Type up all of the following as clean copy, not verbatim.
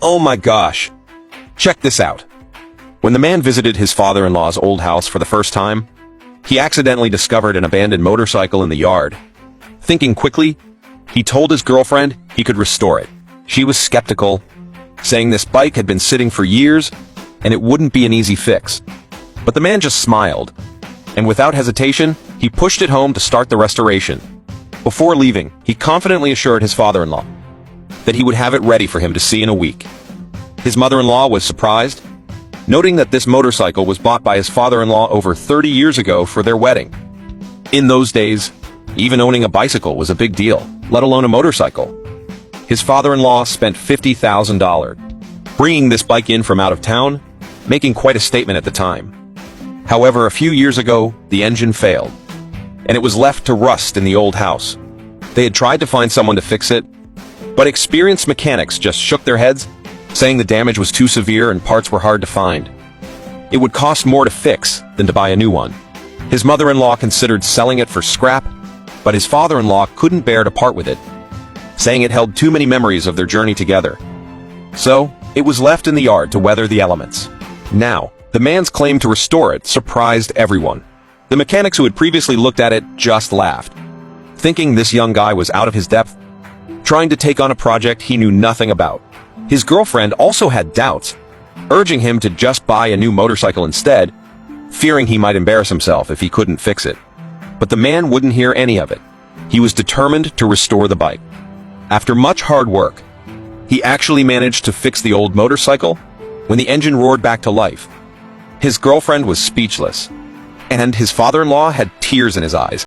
Oh my gosh. Check this out. When the man visited his father-in-law's old house for the first time, he accidentally discovered an abandoned motorcycle in the yard. Thinking quickly, he told his girlfriend he could restore it. She was skeptical, saying this bike had been sitting for years and it wouldn't be an easy fix. But the man just smiled, and without hesitation, he pushed it home to start the restoration. Before leaving, he confidently assured his father-in-law that he would have it ready for him to see in a week. His mother-in-law was surprised, noting that this motorcycle was bought by his father-in-law over 30 years ago for their wedding. In those days, even owning a bicycle was a big deal, let alone a motorcycle. His father-in-law spent $50,000 bringing this bike in from out of town, making quite a statement at the time. However, a few years ago, the engine failed, and it was left to rust in the old house. They had tried to find someone to fix it, but experienced mechanics just shook their heads, saying the damage was too severe and parts were hard to find. It would cost more to fix than to buy a new one. His mother-in-law considered selling it for scrap, but his father-in-law couldn't bear to part with it, saying it held too many memories of their journey together. So, it was left in the yard to weather the elements. Now, the man's claim to restore it surprised everyone. The mechanics who had previously looked at it just laughed, thinking this young guy was out of his depth, trying to take on a project he knew nothing about. His girlfriend also had doubts, urging him to just buy a new motorcycle instead, fearing he might embarrass himself if he couldn't fix it. But the man wouldn't hear any of it. He was determined to restore the bike. After much hard work, he actually managed to fix the old motorcycle when the engine roared back to life. His girlfriend was speechless, and his father-in-law had tears in his eyes.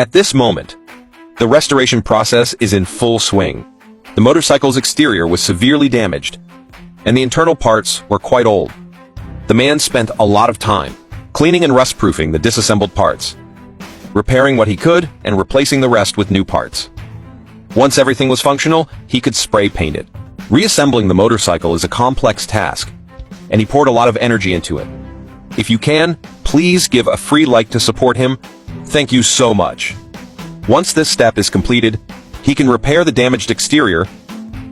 At this moment, the restoration process is in full swing. The motorcycle's exterior was severely damaged, and the internal parts were quite old. The man spent a lot of time cleaning and rust-proofing the disassembled parts, repairing what he could and replacing the rest with new parts. Once everything was functional, he could spray paint it. Reassembling the motorcycle is a complex task, and he poured a lot of energy into it. If you can, please give a free like to support him. Thank you so much. Once this step is completed, he can repair the damaged exterior,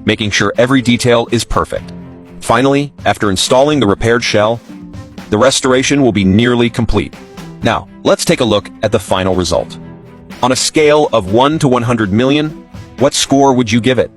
making sure every detail is perfect. Finally, after installing the repaired shell, the restoration will be nearly complete. Now, let's take a look at the final result. On a scale of 1 to 100 million, what score would you give it?